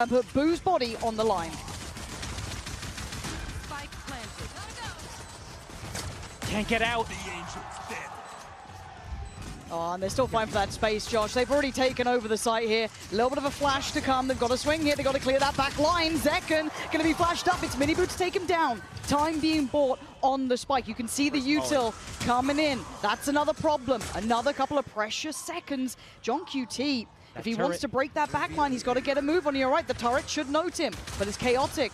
And put Boo's body on the line. Spike planted. Can't get out. Oh, and they're still fighting for that space, Josh. They've already taken over the site here. A little bit of a flash to come. They've got to swing here. They've got to clear that back line. Zekken going to be flashed up. It's Minibu to take him down. Time being bought on the spike. You can see the util coming in. That's another problem. Another couple of precious seconds. gen.g, if he wants to break that back line, he's got to get a move on. You're right, the turret should note him, but it's chaotic.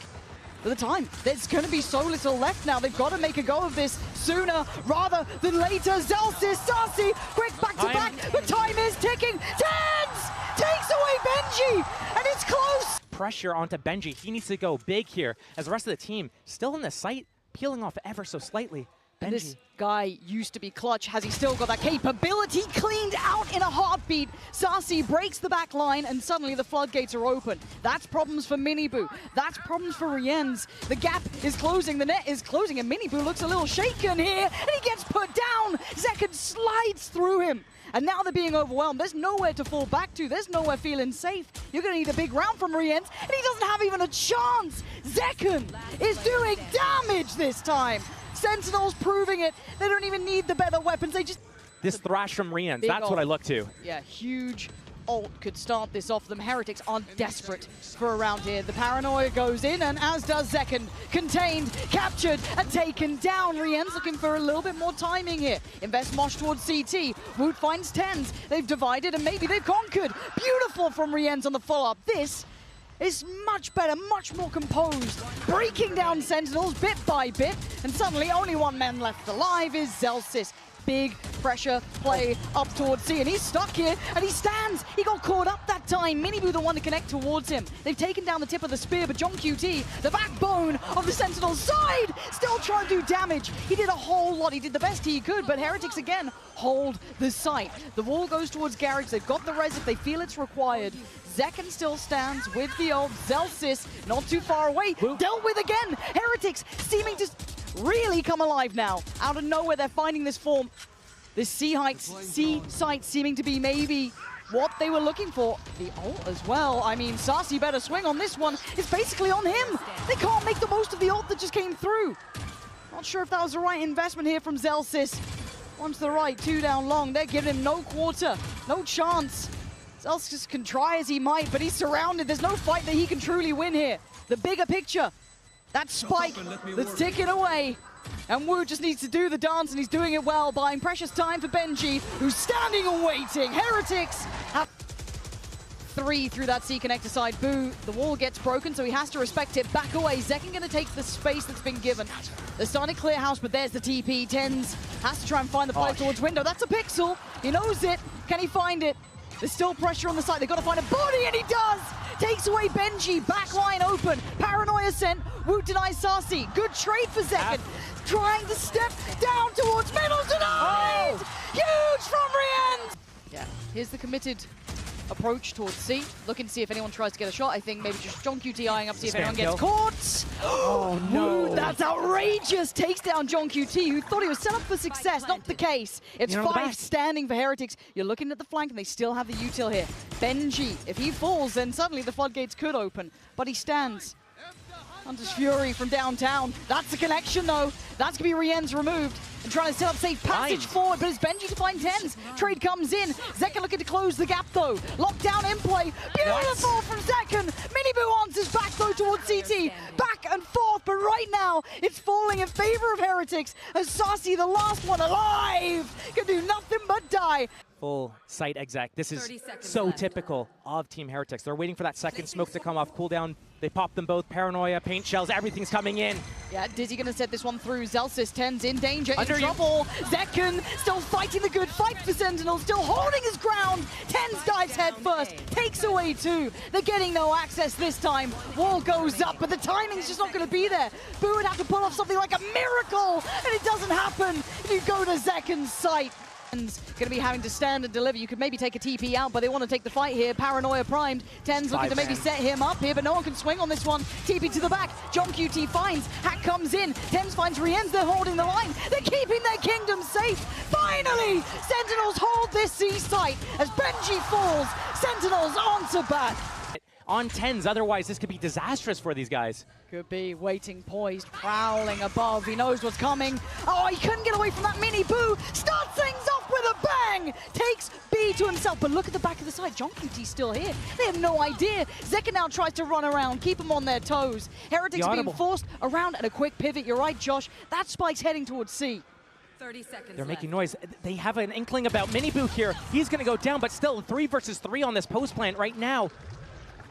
For the time, there's going to be so little left now. They've got to make a go of this sooner rather than later. Zelsis, Sarsi, quick back to back, but time is ticking. tenz takes away Benji, and it's close. Pressure onto Benji. He needs to go big here, as the rest of the team still in the sight, peeling off ever so slightly. And this guy used to be clutch. Has he still got that capability? Cleaned out in a heartbeat. Sarsi breaks the back line, and suddenly the floodgates are open. That's problems for Minibu. That's problems for Rienz. The gap is closing, the net is closing, and Minibu looks a little shaken here, and he gets put down. Zekken slides through him. And now they're being overwhelmed. There's nowhere to fall back to. There's nowhere feeling safe. You're going to need a big round from Rienz, and he doesn't have even a chance. Zekken is doing damage this time. Sentinels proving it. They don't even need the better weapons. They just... This thrash from Rienz, that's what I look to. Yeah, huge ult could start this off. Them heretics are desperate for a round here. The paranoia goes in, and as does Zekken. Contained, captured, and taken down. Rienz looking for a little bit more timing here. Invest Mosh towards CT. Woot finds tenz. They've divided, and maybe they've conquered. Beautiful from Rienz on the follow-up. This is much better, much more composed. Breaking down Sentinels bit by bit, and suddenly only one man left alive is Zelsis. Big pressure play up towards C, and he's stuck here, and he stands. He got caught up that time. Minibu the one to connect towards him. They've taken down the tip of the spear, but gen.g, the backbone of the Sentinel's side, still trying to do damage. He did a whole lot. He did the best he could, but heretics again hold the site. The wall goes towards Garage. They've got the res if they feel it's required. Zekken still stands with the ult. Zelsis not too far away. Dealt with again. Heretics seeming to really come alive now. Out of nowhere, they're finding this form. This C site seeming to be maybe what they were looking for. The ult as well. I mean, Sarsi better swing on this one. It's basically on him. They can't make the most of the ult that just came through. Not sure if that was the right investment here from Zelsis. One to the right, two down long. They're giving him no quarter, no chance. Zelsis can try as he might, but he's surrounded. There's no fight that he can truly win here. The bigger picture, that spike that's ticking away. And Wu just needs to do the dance, and he's doing it well, buying precious time for Benji, who's standing and waiting. Heretics have 3 through that C connector side. Boo, the wall gets broken, so he has to respect it. Back away. Zekken going to take the space that's been given. They're starting to clear house, but there's the TP. tenz has to try and find the flight towards window. That's a pixel. He knows it. Can he find it? There's still pressure on the side. They've got to find a body, and he does! Takes away Benji. Backline open. Paranoia sent. Woot denies Sarsi. Good trade for Zekken. Trying to step down towards middle tonight! Huge from Rienz! Yeah, here's the committed approach towards C. Looking to see if anyone tries to get a shot. I think maybe just gen.g eyeing up to see if anyone gets caught. Oh no! That's outrageous! Takes down gen.g, who thought he was set up for success. Not the case. It's 5 standing for heretics. You're looking at the flank, and they still have the util here. Benji, if he falls, then suddenly the floodgates could open. But he stands. Hunter's Fury from downtown. That's the connection, though. That's going to be Rienz removed. And trying to set up safe passage forward, but it's Benji to find tenz. Trade comes in. Zekken looking to close the gap, though. Lockdown in play. Beautiful from Zekken. Minibu answers back, though, towards CT. Back and forth, but right now, it's falling in favor of heretics. As Sarsi, the last one alive, can do nothing but die. Full site exec. This is so typical of Team Heretics. They're waiting for that second smoke to come off cooldown. They pop them both. Paranoia, paint shells, everything's coming in. Yeah, Dizzy gonna set this one through. Zelsis, tenz in danger, in trouble. Zekken still fighting the good fight for Sentinel, still holding his ground. tenz dives head first, takes away 2. They're getting no access this time. Wall goes up, but the timing's just not gonna be there. Boo would have to pull off something like a miracle, and it doesn't happen if you go to Zekken's site. Going to be having to stand and deliver. You could maybe take a TP out, but they want to take the fight here. Paranoia primed. tenz looking to maybe set him up here, but no one can swing on this one. TP to the back. gen.g finds. Hack comes in. tenz finds Rienz. They're holding the line. They're keeping their kingdom safe. Finally, Sentinels hold this C site as Benji falls. Sentinels answer back. on tenz. Otherwise, this could be disastrous for these guys. Could be waiting, poised, prowling above. He knows what's coming. Oh, he couldn't get away from that mini boo. Starts things off with a bang. Takes B to himself. But look at the back of the side. gen.g's still here. They have no idea. Zekken now tries to run around, keep them on their toes. Heretics being forced around and a quick pivot. You're right, Josh. That spike's heading towards C. 30 seconds They're left. making noise. They have an inkling about Miniboo here. He's going to go down, but still 3 versus 3 on this post plant right now.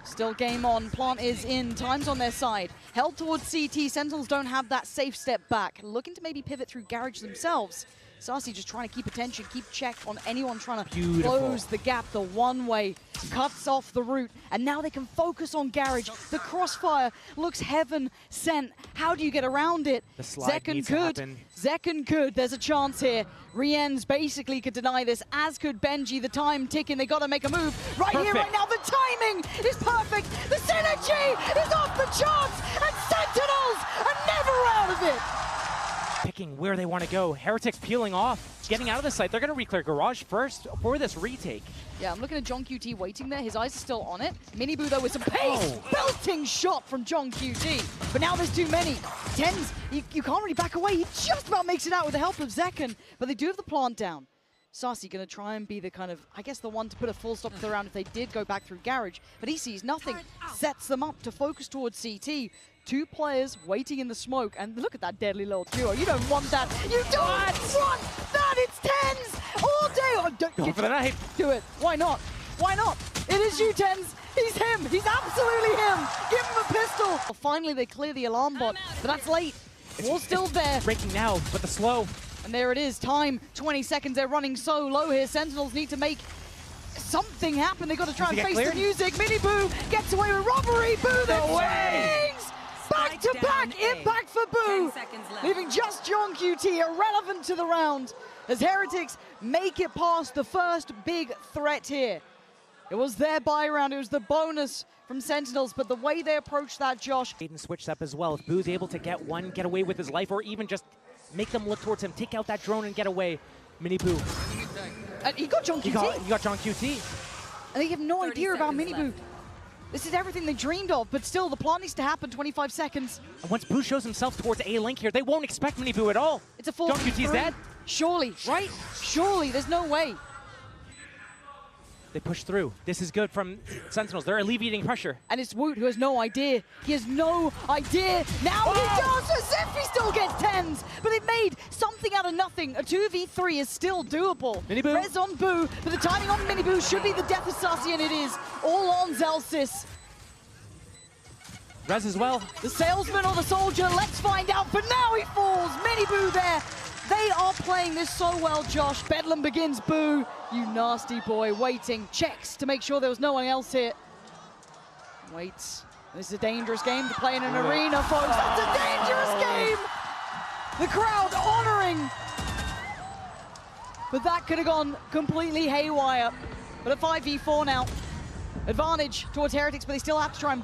Still game on. Plant is in. Time's on their side. Held towards CT. Sentinels don't have that safe step back. Looking to maybe pivot through garage themselves. Sassy just trying to keep attention, keep check on anyone trying to close the gap. The one-way cuts off the route, and now they can focus on garage. The crossfire looks heaven sent. How do you get around it? The slide needs to happen. Zekken could. There's a chance here. Rienz basically could deny this, as could Benji. The time ticking. They got to make a move right here, right now. The timing is perfect. The synergy is off the charts, and Sentinels are never out of it. Picking where they want to go. Heretics peeling off, getting out of the site. They're going to reclear garage first for this retake. Yeah, I'm looking at gen.g waiting there. His eyes are still on it. Miniboo, though, with some pace. Belting shot from gen.g. But now there's too many. tenz, you can't really back away. He just about makes it out with the help of Zekken. But they do have the plant down. Sassy going to try and be the kind of, I guess, the one to put a full stop to the round if they did go back through garage. But he sees nothing. Sets them up to focus towards CT. 2 players waiting in the smoke, and look at that deadly little duo. You don't want that. You don't want that. It's tenz all day. Oh, Go for the knife. Do it. Why not? Why not? It is you, tenz. He's him. He's absolutely him. Give him a pistol. Well, finally, they clear the alarm bot, but that's late. Wall's still there. Breaking now, but the slow. And there it is. Time, 20 seconds. They're running so low here. Sentinels need to make something happen. They got to try and face the music. Miniboo gets away with robbery. Boo the swings. Back to back impact for Boo, leaving just gen.g irrelevant to the round as Heretics make it past the first big threat here. It was their buy round, it was the bonus from Sentinels, but the way they approached that, Josh. Aiden switched up as well. If Boo's able to get one, get away with his life, or even just make them look towards him, take out that drone and get away. Miniboo. He got gen.g. He got gen.g. And they have no idea about Miniboo. This is everything they dreamed of, but still, the plot needs to happen. 25 seconds. And once Boo shows himself towards A link here, they won't expect Miniboo at all. It's a 4v3. gen.g's dead. Surely, right? Surely, there's no way. They push through. This is good from Sentinels. They're alleviating pressure. And it's Woot who has no idea. He has no idea. Now he does, as if he still gets tenz. But they've made something out of nothing. A 2v3 is still doable. Miniboo. Res on Boo, but the timing on Miniboo should be the death of Sassy, and it is all on Zelsis. Res as well. The salesman or the soldier, let's find out. But now he falls. Miniboo there. They are playing this so well, Josh. Bedlam begins. Boo, you nasty boy. Waiting, checks to make sure there was no one else here. Waits. This is a dangerous game to play in an arena, folks. That's a dangerous game. The crowd honoring. But that could have gone completely haywire. But a 5v4 now. Advantage towards Heretics, but they still have to try and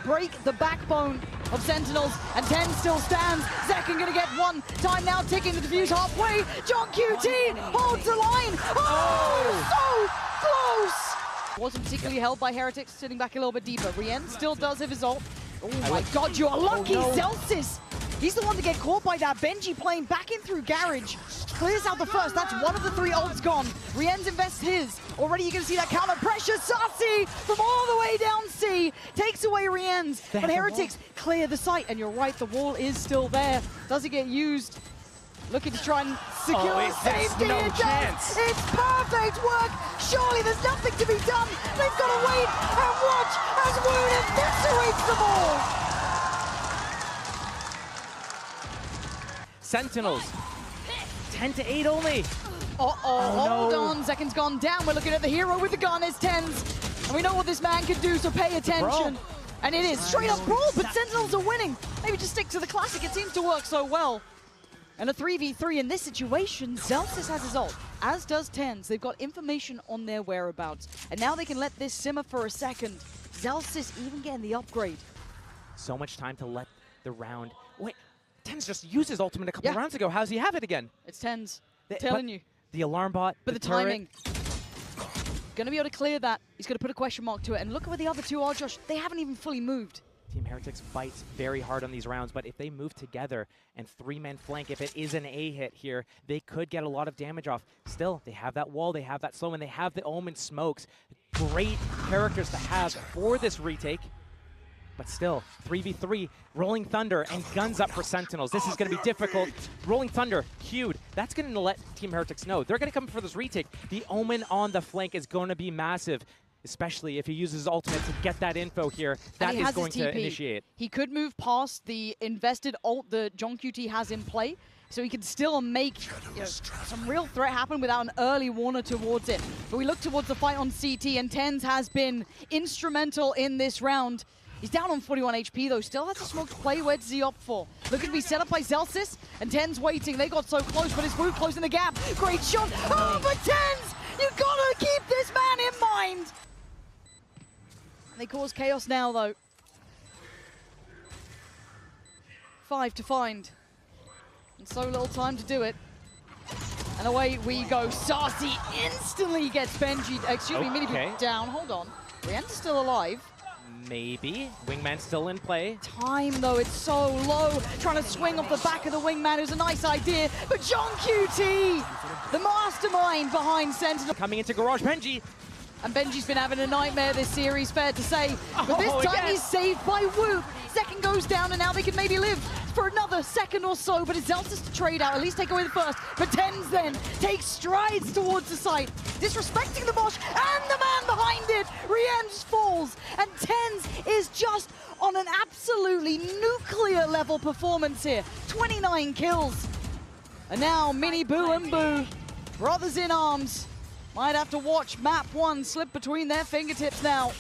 break the backbone of Sentinels, and tenz still stands. Zekken gonna get one. Time now ticking, the defuse halfway. gen.g holds the line. Oh, so close! Wasn't particularly held by Heretics, sitting back a little bit deeper. Rienz still does have his ult. Oh my god, you are lucky, Zelsis! He's the one to get caught by that. Benji playing back in through garage. Clears out the first. That's one of the 3 ults gone. Rienz invests his. Already you can see that counter pressure. Sassy from all the way down C takes away Rienz. But Heretics clear the site. And you're right, the wall is still there. Does it get used? Looking to try and secure safety. No it chance. does. It's perfect work. Surely there's nothing to be done. They've got to wait and watch as Woon eviscerates them all. Sentinels, 10-8 only. Hold on, Zekken's gone down. We're looking at the hero with the gun, is tenz. And we know what this man can do, so pay attention. And it is straight up brawl, but Sentinels are winning. Maybe just stick to the classic, it seems to work so well. And a 3v3 in this situation, Zelsis has his ult, as does tenz. They've got information on their whereabouts. And now they can let this simmer for a second. Zelsis even getting the upgrade. So much time to let the round... Wait, tenz just used his ultimate a couple rounds ago. How does he have it again? It's tenz, telling you. The alarm bot, but the timing. going to be able to clear that. He's going to put a question mark to it. And look at where the other two are, Josh. They haven't even fully moved. Team Heretics fights very hard on these rounds, but if they move together and three-man flank, if it is an A hit here, they could get a lot of damage off. Still, they have that wall, they have that slow, and they have the Omen smokes. Great characters to have for this retake. But still, 3v3, Rolling Thunder, and guns up for Sentinels. This is going to be difficult. Rolling Thunder, queued. That's going to let Team Heretics know. They're going to come for this retake. The Omen on the flank is going to be massive, especially if he uses his ultimate to get that info here. That is going to initiate. He could move past the invested ult that gen.g has in play, so he can still make some real threat happen without an early warner towards it. But we look towards the fight on CT, and tenz has been instrumental in this round. He's down on 41 HP though, still has a smoke to play. Where does he opt for? Looking to be set up by Zelsis, and tenz waiting. They got so close, but it's Wu closing the gap. Great shot. Oh, but tenz! You gotta keep this man in mind! And they cause chaos now though. 5 to find. And so little time to do it. And away we go. Sassy instantly gets Benji, miniboot down. Hold on. Rien's still alive. Maybe. Wingman's still in play. Time, though, it's so low. Trying to swing off the back of the Wingman is a nice idea. But gen.g, the mastermind behind Sentinel. Coming into Garage, Benji. And Benji's been having a nightmare this series, fair to say. But this time he's saved by Wu. Second goes down, and now they can maybe live for another second or so. But it's Zelsis to trade out, at least take away the first. But tenz then takes strides towards the site, disrespecting the Bosch and the man behind it. Rien falls, and tenz is just on an absolutely nuclear level performance here. 29 kills. And now Mini Boo and Boo, brothers in arms, might have to watch map 1 slip between their fingertips now.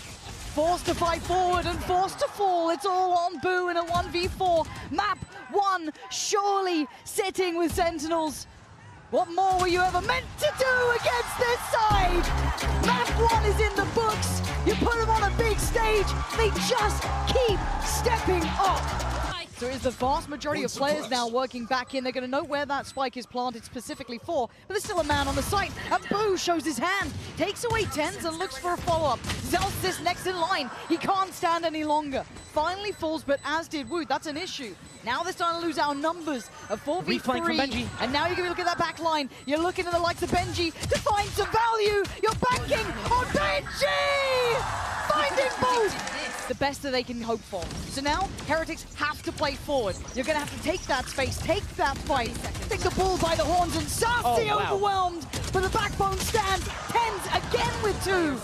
Forced to fight forward and forced to fall. It's all on Boo in a 1v4. Map 1 surely sitting with Sentinels. What more were you ever meant to do against this side? Map 1 is in the books. You put them on a big stage, they just keep stepping up. So is the vast majority of players now working back in. They're going to know where that spike is planted specifically for, but there's still a man on the site, and Boo shows his hand, takes away tenz and looks for a follow-up. Zelsis next in line. He can't stand any longer. Finally falls, but as did Wu. That's an issue. Now they're starting to lose our numbers of 4v3, and now you're going to look at that back line. You're looking at the likes of Benji to find some value. You're banking on Benji! Finding both! The best that they can hope for. So now, Heretics have to play forward. You're going to have to take that space, take that fight, take the bull by the horns, and Sassy overwhelmed, but the backbone stands. tenz again with 2.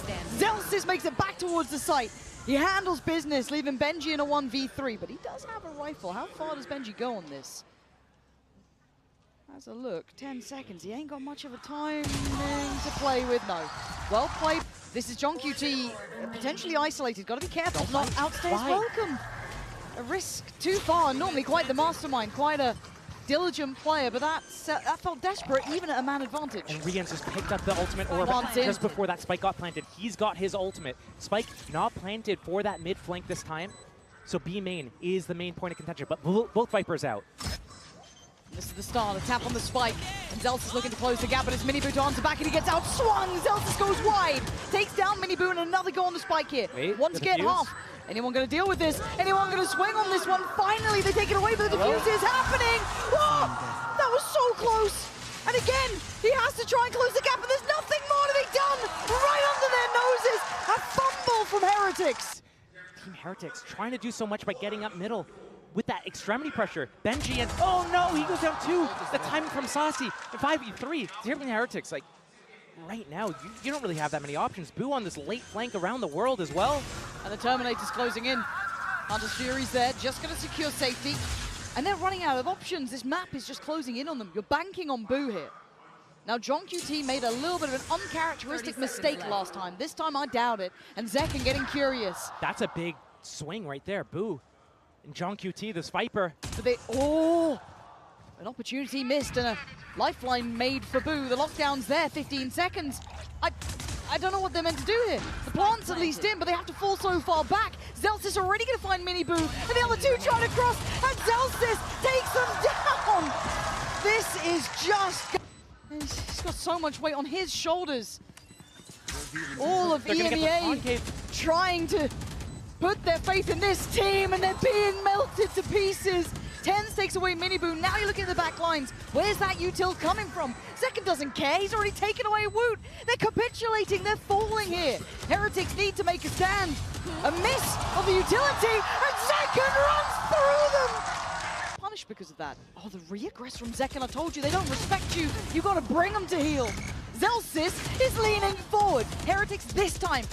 Zelsis makes it back towards the site. He handles business, leaving Benji in a 1v3, but he does have a rifle. How far does Benji go on this? Has a look, 10 seconds. He ain't got much of a timing to play with, no. Well played. This is gen.g potentially isolated. Got to be careful, not outstays welcome. A risk too far. Normally quite the mastermind, quite a diligent player, but that felt desperate even at a man advantage. And Rien's just picked up the ultimate orb just before that spike got planted. He's got his ultimate. Spike not planted for that mid flank this time. So B main is the main point of contention, but both Vipers out. This is the start, a tap on the spike, and Zelsis looking to close the gap, but it's Mini Boo to answer back, and he gets out swung. Zelsis goes wide, takes down Mini Boo, and another go on the spike here. One to get half. Anyone going to deal with this? Anyone going to swing on this one? Finally, they take it away, but the defuse is happening. Whoa! That was so close. And again, he has to try and close the gap, but there's nothing more to be done. Right under their noses, a fumble from Heretics. Team Heretics trying to do so much by getting up middle. With that extremity pressure, Benji and oh no, he goes down 2. The timing from Sassy, 5v3. Team Heretics, like right now, you don't really have that many options. Boo on this late flank around the world as well. And the Terminator's closing in. Hunter's Fury's there, just going to secure safety. And they're running out of options. This map is just closing in on them. You're banking on Boo here. Now, gen.g made a little bit of an uncharacteristic mistake last time. This time, I doubt it. And Zekken getting curious. That's a big swing right there, Boo. And gen.g, this Viper. But an opportunity missed and a lifeline made for Boo. The lockdown's there, 15 seconds. I don't know what they're meant to do here. The plant's at least in, but they have to fall so far back. Zelsis already going to find Mini Boo, and the other two trying to cross, and Zelsis takes them down. This is just... He's got so much weight on his shoulders. All of EMEA trying to put their faith in this team, and they're being melted to pieces. tenz takes away Miniboo. Now you're looking at the back lines. Where's that util coming from? Zekken doesn't care. He's already taken away Woot. They're capitulating. They're falling here. Heretics need to make a stand. A miss of the utility, and Zekken runs through them. Punished because of that. Oh, the reaggress from Zekken. I told you, they don't respect you. You got to bring them to heal. Zellsis is leaning forward. Heretics this time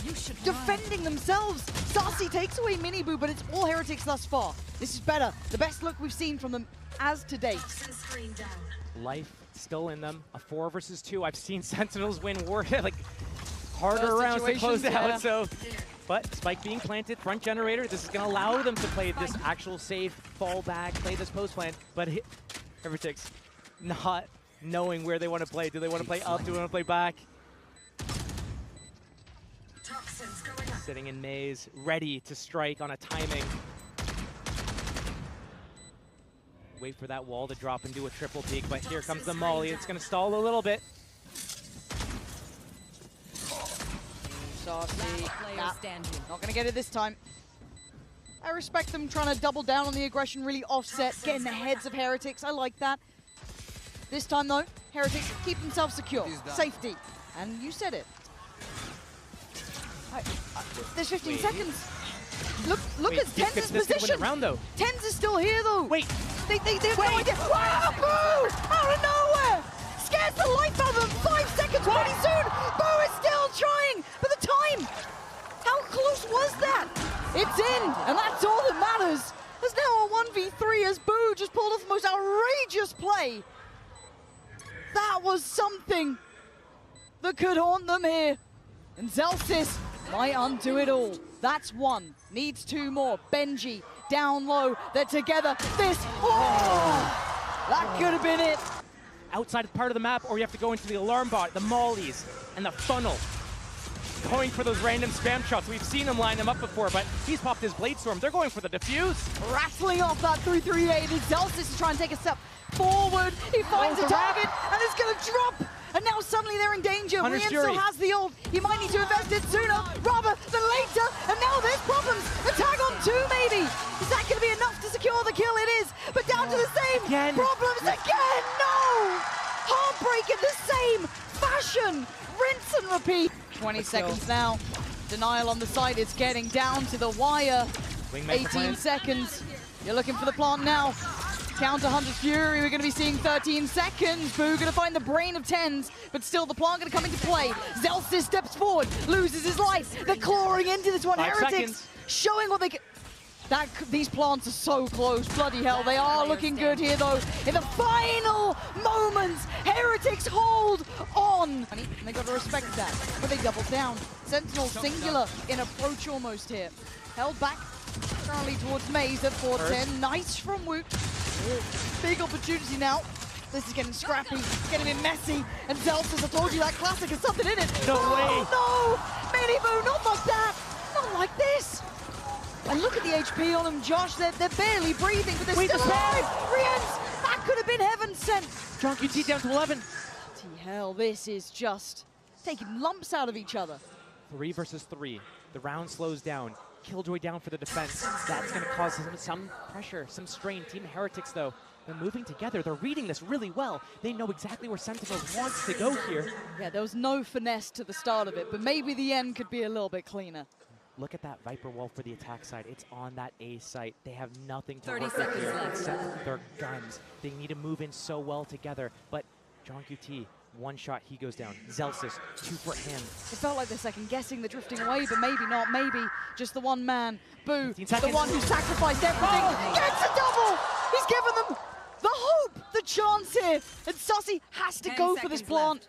defending themselves. Sassy takes away Miniboo, but it's all Heretics thus far. This is better. The best look we've seen from them as to date. Life still in them. A 4 versus 2. I've seen Sentinels win war like harder rounds to close out. So, but Spike being planted, front generator. This is going to allow them to play this actual safe fall back, play this post plan. But Heretics not knowing where they want to play. Do they want to play up? Do they want to play back? Sitting in maze, ready to strike on a timing. Wait for that wall to drop and do a triple peek, but here comes the molly. It's going to stall a little bit. Saucy, not going to get it this time. I respect them trying to double down on the aggression, really offset, getting the heads of Heretics. I like that. This time, though, Heretics keep themselves secure. Safety. And you said it. There's 15 seconds. Look at tenz's position. tenz is still here, though. Wait. They have no idea. Wow, Boo! Out of nowhere! Scares the life out of them. 5 seconds pretty soon. Boo is still trying. But the time. How close was that? It's in, and that's all that matters. There's now a 1v3 as Boo just pulled off the most outrageous play. That was something that could haunt them here. And Zellsis might undo it all. That's one. Needs 2 more. Benji down low. They're together. That could have been it. Outside part of the map, or you have to go into the alarm bot, the mollies, and the funnel. Going for those random spam shots. We've seen him line them up before, but he's popped his blade storm. They're going for the defuse. Rattling off that 338. And Zellsis is trying to take a step forward. He finds a target, and it's going to drop. And now suddenly they're in danger. Rian still has the ult. He might need to invest it sooner rather than later. And now there's problems. The tag on 2 maybe. Is that going to be enough to secure the kill? It is. But down to the same problems again. No! Heartbreak in the same fashion. Rinse and repeat. 20 seconds now. Denial on the side. It's getting down to the wire. 18 seconds. You're looking for the plant now. Counter Hunter's Fury, we're going to be seeing 13 seconds. Boo going to find the brain of tenz, but still the plant going to come into play. Zellsis steps forward, loses his life. They're clawing into this one. 5 Heretics seconds. Showing what they can. These plants are so close. Bloody hell, they are looking good here though. In the final moments, Heretics hold on. And they got to respect that, but they double down. Sentinel singular in approach almost here. Held back. Currently towards Maze at 410. Nice from Woot. Big opportunity now. This is getting scrappy, getting a bit messy. And Zellsis, I told you that classic has something in it. No way. No! Miniboo, not like that. Not like this. And look at the HP on them, Josh. They're barely breathing, but they're still alive. Riens, that could have been heaven sent. gen.g down to 11. Hell, this is just taking lumps out of each other. 3 versus 3. The round slows down. Killjoy down for the defense. That's going to cause some pressure, some strain. Team Heretics, though, they're moving together. They're reading this really well. They know exactly where Sentinels wants to go here. Yeah, there was no finesse to the start of it, but maybe the end could be a little bit cleaner. Look at that Viper wall for the attack side. It's on that A site. They have nothing to work with here except their guns. They need to move in so well together, but gen.g, 1 shot, he goes down. Zellsis, 2 for him. It felt like they're second guessing, they're drifting away, but maybe not. Maybe just the one man. Boo, the one who sacrificed everything, gets a double! He's given them the hope, the chance here. And Sussy has to go for this plant.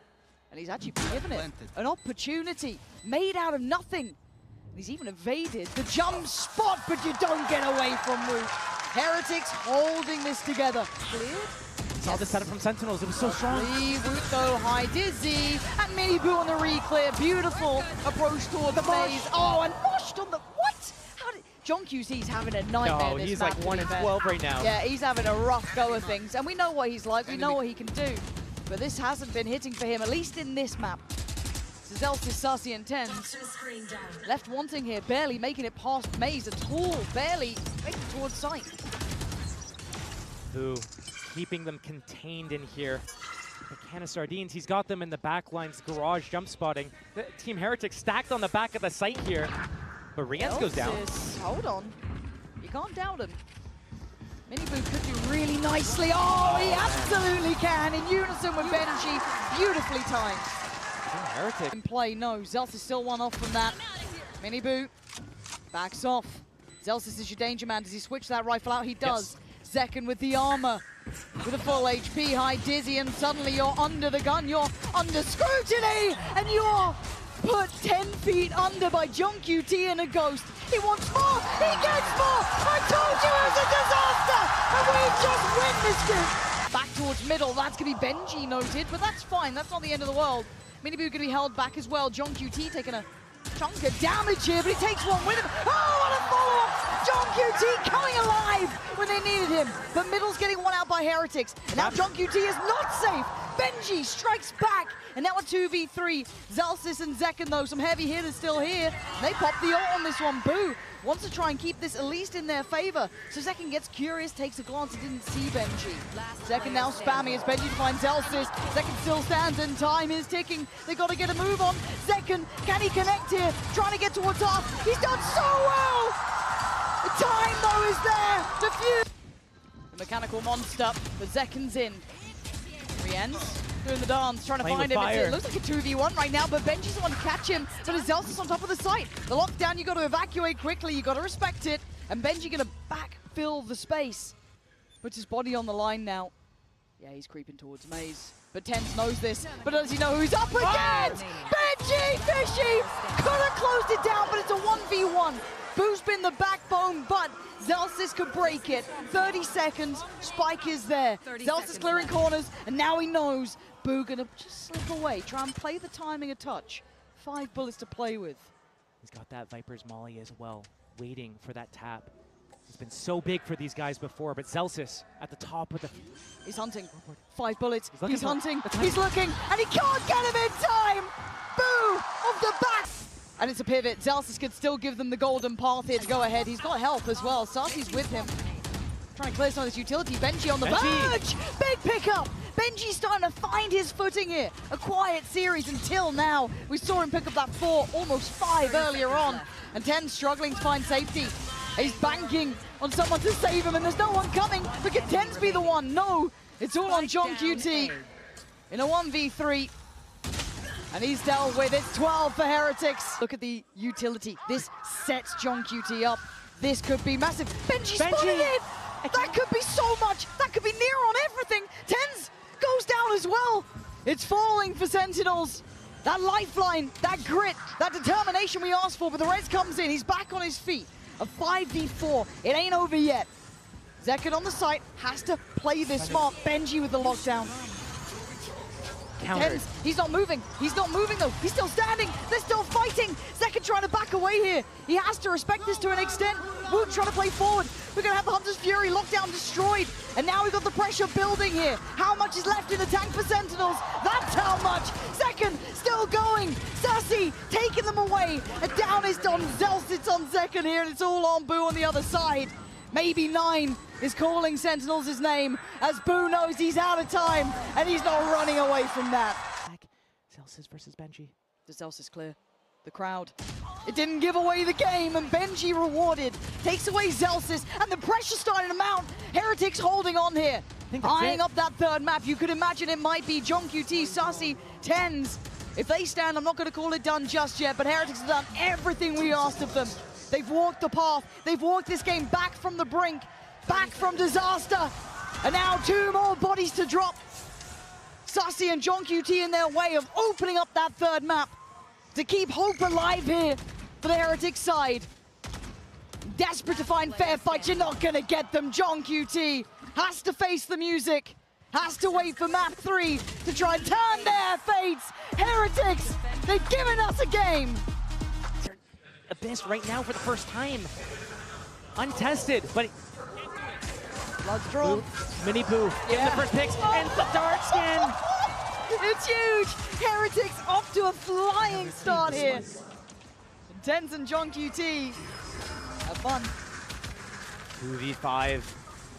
And he's actually been given it an opportunity made out of nothing. He's even evaded the jump spot, but you don't get away from Root. Heretics holding this together. Cleared? Saw the setup from Sentinels. It was so strong. Root though, high dizzy, and Miniboo on the re-clear. Beautiful approach toward the phase. Oh, and Moshed on the what? How did gen.g's having a nightmare? No, he's like 1 in 12 right now. Yeah, he's having a rough go of things, and we know what he's like. We know what he can do, but this hasn't been hitting for him, at least in this map. Zelsis, Sassy, and tenz. Left wanting here, barely making it past maze at all. Barely making it towards sight. Boo, keeping them contained in here. The can of sardines, he's got them in the back lines, garage jump spotting. The Team Heretics stacked on the back of the site here. But Rienz goes down. Hold on. You can't doubt him. Miniboo could do really nicely. Oh, he absolutely can. In unison with benji. Beautifully timed. Heretic. In play, no. Zelsis still one off from that. Miniboo backs off. Zelsis is your danger man. Does he switch that rifle out? He does. Yes. Zekken with the armor. With a full HP, high dizzy, and suddenly you're under the gun. You're under scrutiny. And you're put 10 feet under by gen.g and a ghost. He wants more. He gets more. I told you it was a disaster. And we just win this game. Back towards middle. That's going to be benji noted, but that's fine. That's not the end of the world. Miniboo going to be held back as well. gen.g taking a chunk of damage here, but he takes one with him. Oh, what a follow-up! gen.g coming alive when they needed him. But middle's getting one out by heretics. And now gen.g is not safe. benji strikes back. And now a 2v3. Zelsis and Zekken, though, some heavy hitters still here. They pop the ult on this one. Boo wants to try and keep this at least in their favor. So Zekken gets curious, takes a glance, and didn't see benji. Zekken now spamming as benji finds Zelsis. Zekken still stands and time is ticking. They got to get a move on. Zekken, can he connect here? Trying to get towards half. He's done so well! The time, though, is there. Defuse. The mechanical monster, but Zekken's in. Rienz doing the dance, trying to find him. It looks like a 2v1 right now, but benji's the one to catch him. But it's Zelsis on top of the site. The lockdown, you got to evacuate quickly, you got to respect it. And benji gonna backfill the space. Puts his body on the line now. Yeah, he's creeping towards maze. But tenz knows this, but does he know who he's up against? benji, fishy! Could have closed it down, but it's a 1v1. Boo's been the backbone, but Zelsis could break it. 30 seconds, Spike is there. Zelsis clearing corners, and now he knows. Boo gonna just slip away, try and play the timing a touch. 5 bullets to play with. He's got that Viper's Molly as well, waiting for that tap. It's been so big for these guys before, but Zelsis at the top with the... He's hunting. 5 bullets. He's hunting. He's looking, and he can't get him in time! Boo! Off the back! And it's a pivot. Zelsis could still give them the golden path here to go ahead. He's got help as well. Sassy's with him. Trying to clear some of this utility. benji on the verge! Big pickup! benji's starting to find his footing here. A quiet series until now. We saw him pick up that 4, almost 5 earlier on. And tenz struggling to find safety. He's banking on someone to save him, and there's no one coming. But can tenz be the one? No! It's all on gen.g in a 1v3. And he's dealt with it. 12 for heretics. Look at the utility. This sets gen.g up. This could be massive. benji spotted it! That could be so much. That could be near on everything. tenz goes down as well. It's falling for sentinels. That lifeline, that grit, that determination we asked for, but the res comes in. He's back on his feet. A 5v4. It ain't over yet. Zekken on the site has to play this smart. benji with the lockdown. tenz, he's not moving. He's not moving though. He's still standing. They're still fighting. Zekken trying to back away here. He has to respect this to an extent. Wood trying to play forward. We're going to have the Hunter's Fury lockdown destroyed. And now we've got the pressure building here. How much is left in the tank for Sentinels? That's how much. Zekken still going. Sassy taking them away. A down is on Zelsis. It's on Zekken here, and it's all on Boo on the other side. Maybe 9 is calling Sentinels his name, as Boo knows he's out of time, and he's not running away from that. Zelsis versus benji. Does Zelsis clear the crowd? It didn't give away the game, and benji rewarded. Takes away Zelsis, and the pressure starting to mount. Heretics holding on here. Eyeing up that third map. You could imagine it might be gen.g, Sassy, tenz. If they stand, I'm not going to call it done just yet, but Heretics have done everything we asked of them. They've walked the path. They've walked this game back from the brink, back from disaster. And now 2 more bodies to drop. Sassy and gen.g in their way of opening up that third map to keep hope alive here for the Heretics side. Desperate to find fair fights. You're not going to get them. gen.g has to face the music. Has to wait for map 3 to try and turn their fates. Heretics, they've given us a game. Abyss right now for the first time. Untested, but... Blood's drawn. Miniboo getting the first picks, and the dark skin. It's huge! Heretics off to a flying start here. tenz and gen.g have fun. 2v5.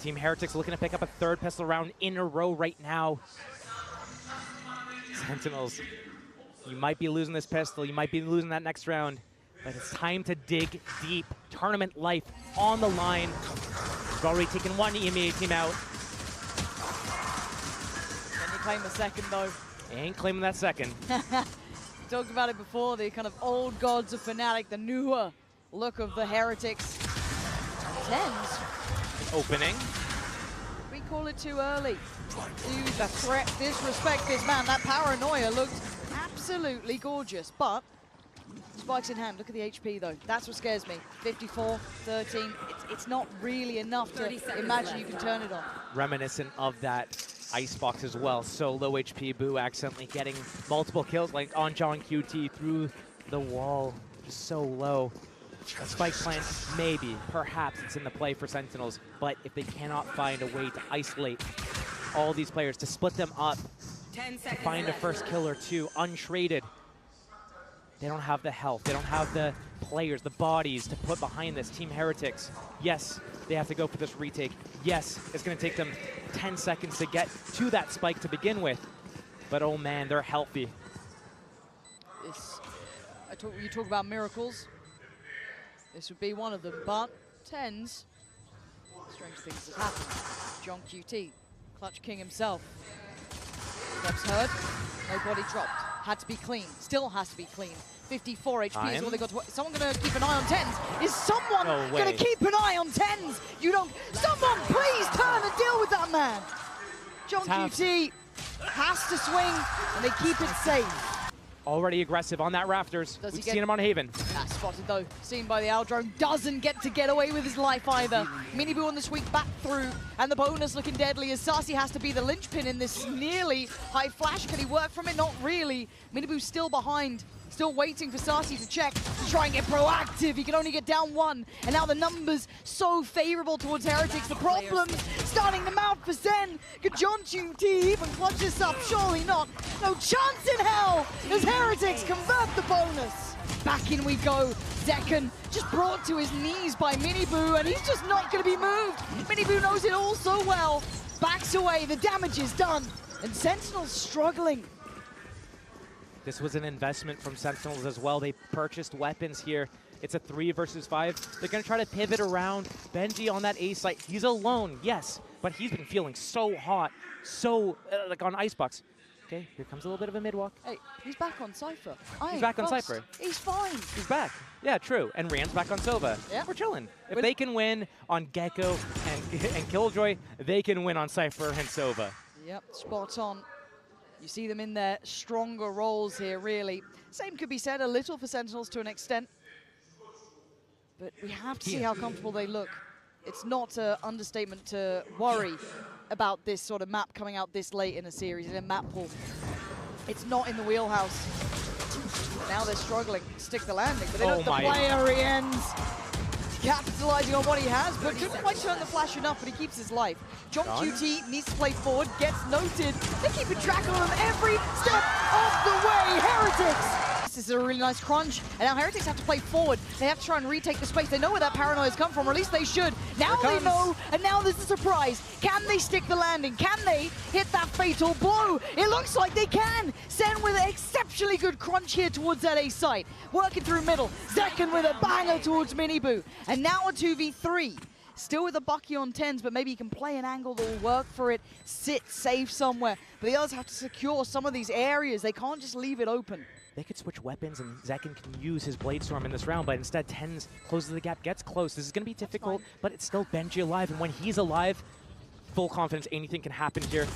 Team Heretics looking to pick up a third pistol round in a row right now. Sentinels, you might be losing this pistol, you might be losing that next round, but it's time to dig deep. Tournament life on the line. We've already taken one EMEA team out. Can you claim a second though? Ain't claiming that second. Talked about it before, the kind of old gods of Fnatic, the newer look of the Heretics. tenz. Opening. We call it too early. Disrespect this man. That paranoia looked absolutely gorgeous, but spikes in hand. Look at the HP though. That's what scares me. 54, 13. It's not really enough to imagine you can turn it on. Reminiscent of that icebox as well. So low HP. Boo accidentally getting multiple kills, like on gen.g through the wall. Just so low. A spike plant, maybe, perhaps it's in the play for Sentinels, but if they cannot find a way to isolate all these players, to split them up, to find a first kill or two untraded, they don't have the health, they don't have the players, the bodies to put behind this. Team Heretics, yes, they have to go for this retake. Yes, it's going to take them 10 seconds to get to that spike to begin with, but oh man, they're healthy. You talk about miracles. This would be one of them, but tenz, strange things have happened. gen.g, Clutch King himself. Steps heard, no body dropped. Had to be clean, still has to be clean. 54 HP is all they got to work. Someone gonna keep an eye on tenz? Is someone gonna keep an eye on tenz? You don't, someone please turn and deal with that man. gen.g has to swing and they keep it safe. Already aggressive on that rafters. We've seen him on Haven. That's spotted though, seen by the Owl drone. Doesn't get away with his life either. Miniboo on the sweep back through, and the bonus looking deadly as Saci has to be the linchpin in this nearly high flash. Can he work from it? Not really. Miniboo's still behind. Still waiting for Saci to check, to try and get proactive. He can only get down one, and now the numbers so favorable towards Heretics. The problems starting to mount for Zen. Could gen.g even clutch this up? Surely not. No chance in hell as Heretics convert the bonus. Back in we go. Zekken just brought to his knees by Miniboo, and he's just not going to be moved. Miniboo knows it all so well. Backs away, the damage is done, and Sentinel's struggling. This was an investment from Sentinels as well. They purchased weapons here. It's a 3 versus 5. They're going to try to pivot around. gen.g on that A site. He's alone, yes, but he's been feeling so hot, so like on Icebox. Okay, here comes a little bit of a mid-walk. Hey, he's back on Cypher. He's back on Cypher. He's fine. He's back. Yeah, true. And Rand's back on Sova. Yeah. We're chilling. If they can win on Gecko and Killjoy, they can win on Cypher and Sova. Yep, spot on. You see them in their stronger roles here, really. Same could be said a little for Sentinels to an extent. But we have to see how comfortable they look. It's not an understatement to worry about this sort of map coming out this late in a series, in a map pool. It's not in the wheelhouse. Now they're struggling to stick the landing, but they don't the player he ends. Capitalizing on what he has, but couldn't quite turn the flash enough, but he keeps his life. gen.g needs to play forward, gets noted. They're keeping track of him every step of the way. Heretics! This is a really nice crunch, and now Heretics have to play forward. They have to try and retake the space. They know where that paranoia's come from, or at least they should. Now they know, and now there's a surprise. Can they stick the landing? Can they hit that fatal blow? It looks like they can. Sen with an exceptionally good crunch here towards that A site. Working through middle. Zekken with a banger towards Miniboo. And now a 2v3. Still with a Bucky on tenz, but maybe he can play an angle that will work for it. Sit safe somewhere. But the others have to secure some of these areas. They can't just leave it open. They could switch weapons, and Zekken can use his Blade Storm in this round, but instead tenz closes the gap, gets close. This is going to be difficult, but it's still gen.g alive, and when he's alive, full confidence, anything can happen here.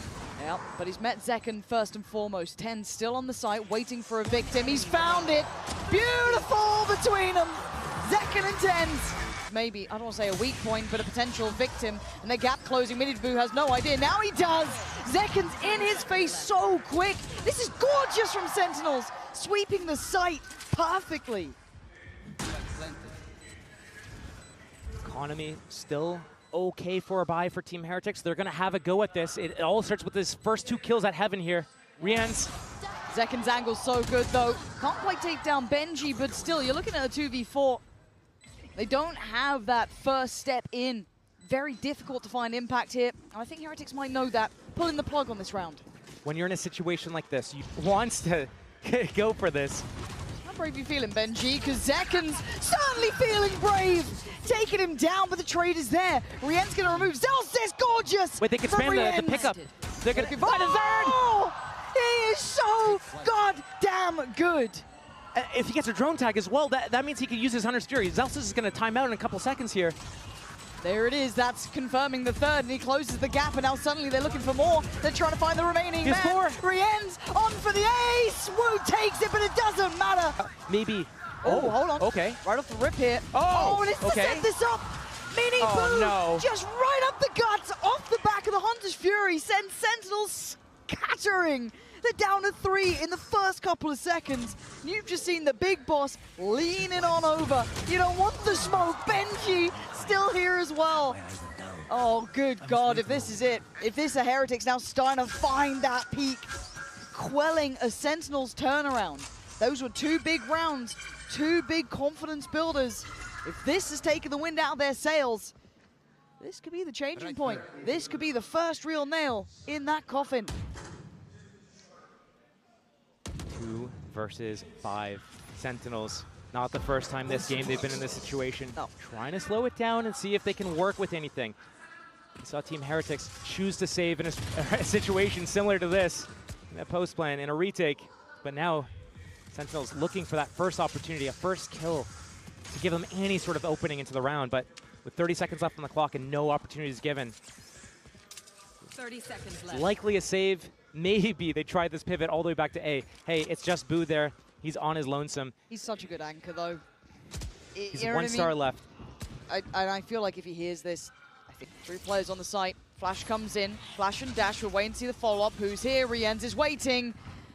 Yeah, but he's met Zekken first and foremost. tenz still on the site, waiting for a victim. He's found it! Beautiful between them! Zekken and tenz. Maybe, I don't want to say a weak point, but a potential victim, and the gap closing. Miniboo has no idea. Now he does! Zekken's in his face so quick. This is gorgeous from Sentinels, sweeping the site perfectly. Economy still okay for a buy for Team Heretics. They're going to have a go at this. It all starts with his first 2 kills at Heaven here. Rien's. Zeken's angle's so good, though. Can't quite take down gen.g, but still, you're looking at a 2v4. They don't have that first step in. Very difficult to find impact here. And I think Heretics might know that. Pulling the plug on this round. When you're in a situation like this, you want to go for this. How brave are you feeling, gen.g? Because Zeken's certainly feeling brave. Taking him down, but the trade is there. Rien's going to remove Zelsis, gorgeous! Wait, they can spam the pickup. They're going to find a third! Oh, he is so goddamn good. If he gets a drone tag as well, that means he can use his Hunter's Fury. Zelsis is going to time out in a couple seconds here. There it is, that's confirming the third, and he closes the gap, and now suddenly they're looking for more. They're trying to find the remaining man. Four. Rien's on for the ace! Wu takes it, but it doesn't matter. Maybe. Oh, hold on. Okay. Right off the rip here. Oh, and it's to set this up. Mini Boo, no. just right up the guts, off the back of the Hunter's Fury, sends Sentinels scattering. They're down to 3 in the first couple of seconds. You've just seen the big boss leaning on over. You don't want the smoke. gen.g still here as well. Oh, good God, if this is it. If this is a Heretics now starting to find that peak, quelling a Sentinels turnaround. Those were 2 big rounds, 2 big confidence builders. If this has taken the wind out of their sails, this could be the changing point. This could be the first real nail in that coffin. 2 versus 5 Sentinels. Not the first time this game they've been in this situation. No. Trying to slow it down and see if they can work with anything. We saw Team Heretics choose to save in a situation similar to this in that post plan in a retake. But now Sentinels looking for that first opportunity, a first kill to give them any sort of opening into the round. But with 30 seconds left on the clock and no opportunities given, 30 seconds left. Likely a save. Maybe they tried this pivot all the way back to A. Hey, it's just Boo there. He's on his lonesome. He's such a good anchor, though. He's you know 1 star left. I feel like if he hears this, I think 3 players on the site. Flash comes in, Flash and Dash. We're waiting to see the follow-up. Who's here? Rien's is waiting.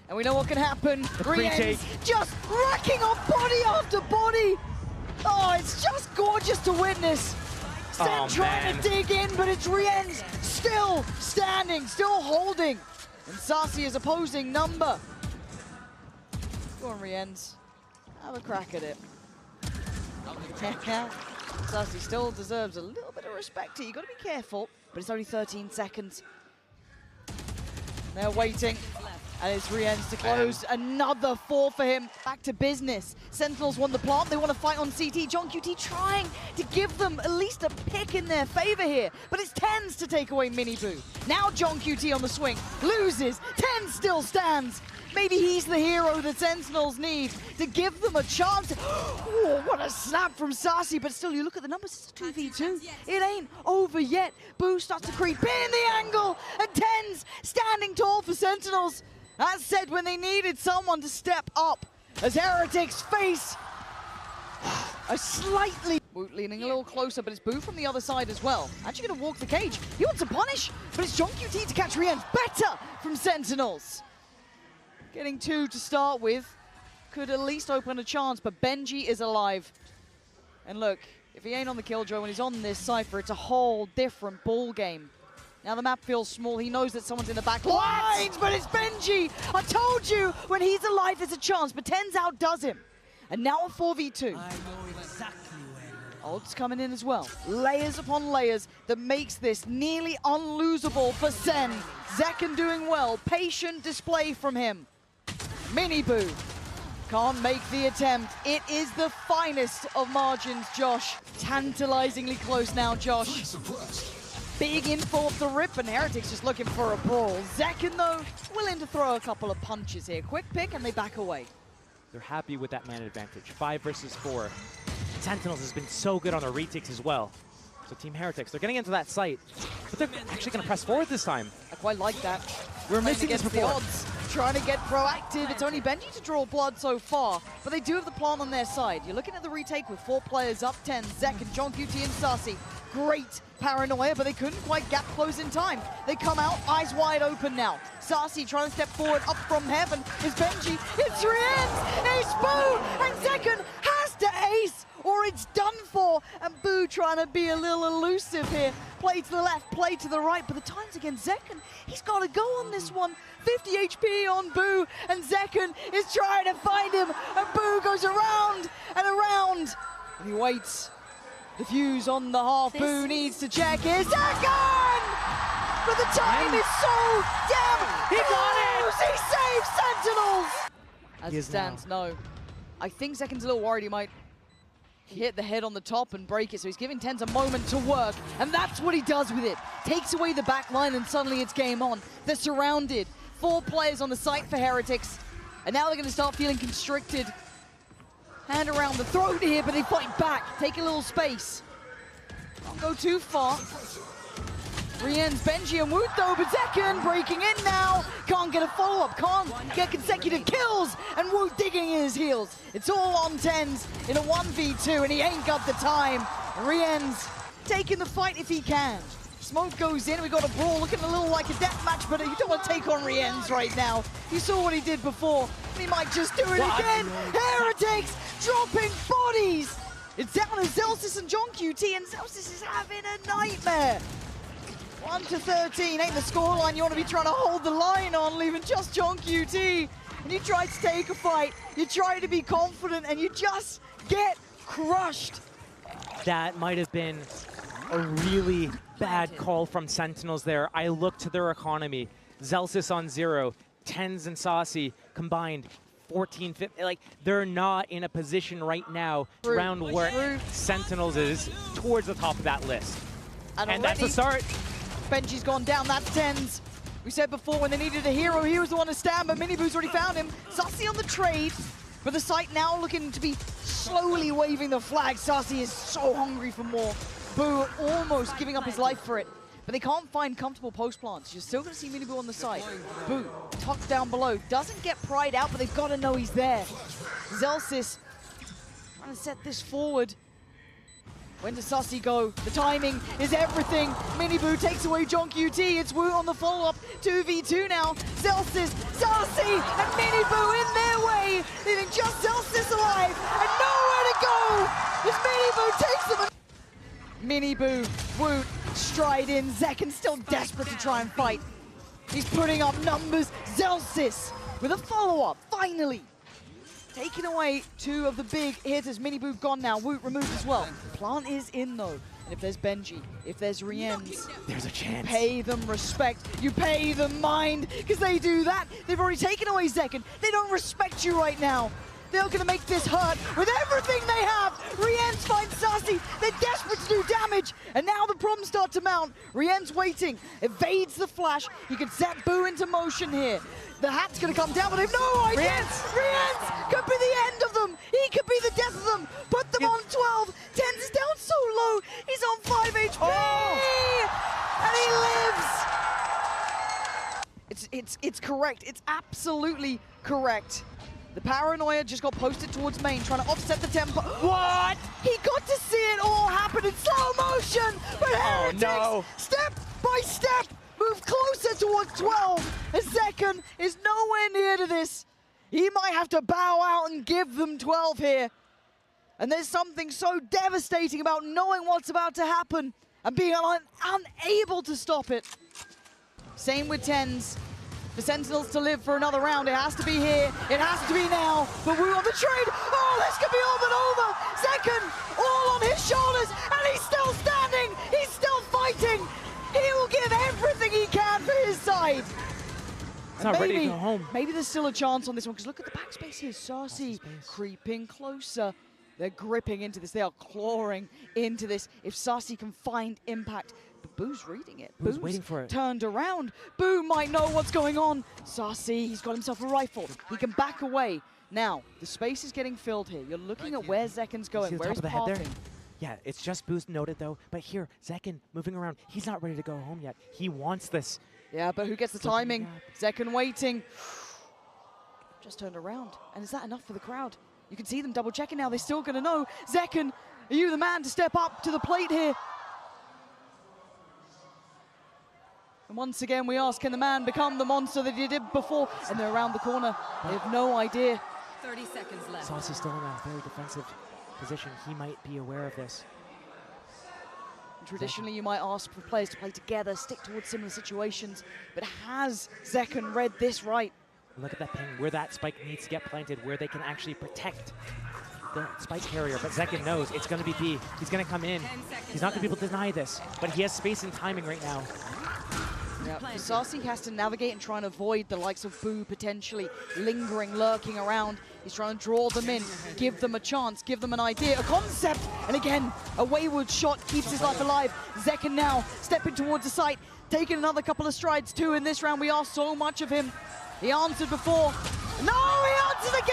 And we know what can happen. Rien's just racking off body after body. Oh, it's just gorgeous to witness. Sen trying to dig in, but it's Rien's still standing, still holding. And Sassy is opposing number. Go on, Rien's. Have a crack at it. Sassy still deserves a little bit of respect here. You've got to be careful, but it's only 13 seconds. They're waiting. And it's Rien's to close. Another 4 for him. Back to business. Sentinels won the plant. They want to fight on CT. JonQT trying to give them at least a pick in their favor here. But it's tenz to take away Mini Boo. Now JonQT on the swing. Loses. tenz still stands. Maybe he's the hero the Sentinels need to give them a chance. Oh, what a snap from Sassy. But still, you look at the numbers, it's a 2v2. It ain't over yet. Boo starts to creep in the angle. And tenz standing tall for Sentinels. As said, when they needed someone to step up, as Heretics face a slightly... Woot leaning a little closer, but it's Boo from the other side as well. Actually going to walk the cage. He wants to punish, but it's JonQT to catch Rien's. Better from Sentinels. Getting 2 to start with. Could at least open a chance, but gen.g is alive. And look, if he ain't on the killjoy when he's on this Cypher, it's a whole different ball game. Now the map feels small. He knows that someone's in the back lines, but it's gen.g. I told you, when he's alive, there's a chance, but tenz outdoes him. And now a 4v2. I know exactly where. Ult's coming in as well. Layers upon layers that makes this nearly unlosable for Sen. Zeken doing well. Patient display from him. Mini Boo can't make the attempt. It is the finest of margins, Josh. Tantalizingly close now, Josh. Big info off the rip, and Heretics just looking for a brawl. Zeken, though, willing to throw a couple of punches here. Quick pick, and they back away. They're happy with that man advantage. 5 versus 4. Sentinels has been so good on the retakes as well. So Team Heretics, they're getting into that site, but they're actually going to press forward this time. I quite like that. We're missing this the before. odds. Trying to get proactive. It's only gen.g to draw blood so far, but they do have the plant on their side. You're looking at the retake with 4 players up, tenz, Zeken, JonQT, and Sassy. Great paranoia, but they couldn't quite gap close in time. They come out, eyes wide open now. Sassy trying to step forward up from heaven is gen.g. It's Rien's, ace Boo, and Zeken has to ace. or it's done for. And Boo trying to be a little elusive here. Play to the left, play to the right, but the time's against Zekken. He's got to go on this one. 50 HP on Boo, and Zekken is trying to find him, and Boo goes around and around. And he waits. The fuse on the half. Boo needs to check his Zekken! But the time is so damn He got it! He saves Sentinels! As He it is stands, no. I think Zekken's a little worried he might hit the head on the top and break it, so he's giving tenz a moment to work, and that's what he does with it. Takes away the back line, and suddenly it's game on. They're surrounded. 4 players on the site for Heretics, and now they're going to start feeling constricted. Hand around the throat here, but they fight back. Take a little space. Don't go too far. Rien's gen.g and Woot though, but Zekken breaking in now. Can't get a follow-up, can't get consecutive kills, and Woot digging in his heels. It's all on tenz in a 1v2, and he ain't got the time. Rien's taking the fight if he can. Smoke goes in, we got a brawl looking a little like a deathmatch, but you don't want to take on Rien's right now. You saw what he did before, and he might just do it again. Heretics dropping bodies. It's down to Zelsis and JonQT, and Zelsis is having a nightmare. 1-13 ain't the scoreline you want to be trying to hold the line on, leaving just JonQT. And you try to take a fight, you try to be confident, and you just get crushed. That might have been a really bad call from Sentinels there. I look to their economy. Zelsis on 0, tenz and Saucy combined 14, 15. Like, they're not in a position right now to round where Sentinels is towards the top of that list. And that's the start. Benji's gone down, that's tenz. We said before when they needed a hero, he was the one to stand, but Miniboo's already found him. Saucy on the trade, but the site now looking to be slowly waving the flag. Saucy is so hungry for more. Boo almost giving up his life for it, but they can't find comfortable post plants. You're still going to see Miniboo on the site. Boo tucked down below, doesn't get pried out, but they've got to know he's there. Zelsis trying to set this forward. When does Saucy go? The timing is everything. Miniboo takes away JonQT. It's Woot on the follow-up. 2v2 now. Zelsis, Saucy, and Miniboo in their way, leaving just Zelsis alive and nowhere to go as Miniboo takes them. Miniboo, Woot, stride in. Zekken still desperate to try and fight. He's putting up numbers. Zelsis with a follow-up, finally. Taking away 2 of the big hitters. Miniboo gone now. Woot removed as well. Plant is in though. And if there's Benji, if there's Rien's, there's a chance. Pay them respect. You pay them mind, because they do that. They've already taken away Zekken. They don't respect you right now. They're going to make this hurt with everything they have. Rien's finds Saucy. They're desperate to do damage. And now the problems start to mount. Rien's waiting. Evades the flash. He can set Boo into motion here. The hat's going to come down, but they have no idea. Rien's could be the end of them. He could be the death of them. Put them on 12. tenz is down so low. He's on 5 HP. Oh. And he lives. It's correct. It's absolutely correct. The paranoia just got posted towards main, trying to offset the tempo. What? He got to see it all happen in slow motion, but Heretics, step by step, move closer towards 12, as Zekken is nowhere near to this. He might have to bow out and give them 12 here. And there's something so devastating about knowing what's about to happen and being unable to stop it. Same with tenz. For Sentinels to live for another round, it has to be here, it has to be now. But Woot on the trade, oh, this could be all but over. Zekken, all on his shoulders, and he's still standing, he's still fighting. He will give everything he can for his side. It's not ready to go home. Maybe there's still a chance on this one, because look at the backspace here. Saucy creeping closer. They're gripping into this, they are clawing into this. If Saucy can find impact, but Boo's reading it. Boo's waiting for it. Turned around. Boo might know what's going on. Saucy, he's got himself a rifle. He can back away. Now, the space is getting filled here. You're looking at where Zekken's going, where he's pathing. Yeah, it's just Boo's noted though. But here, Zekken moving around. He's not ready to go home yet. He wants this. Yeah, but who gets the timing? Zekken waiting. Just turned around. And is that enough for the crowd? You can see them double checking now. They're still going to know. Zekken, are you the man to step up to the plate here? And once again, we ask, can the man become the monster that he did before? And they're around the corner. They have no idea. 30 seconds left. Saucy's still around, very defensive. position, he might be aware of this. Traditionally, you might ask for players to play together, stick towards similar situations, but has Zekken read this right? Look at that ping, where that spike needs to get planted, where they can actually protect the spike carrier, but Zekken knows it's going to be B. He's going to come in. He's not going to be able to deny this, but he has space and timing right now. Yeah, Sasi has to navigate and try and avoid the likes of Boo potentially lingering, lurking around. He's trying to draw them in, give them a chance, give them an idea, a concept, and again, a wayward shot keeps his life alive. Zekken now stepping towards the site, taking another couple of strides too in this round. We asked so much of him. He answered before. No, he answers again!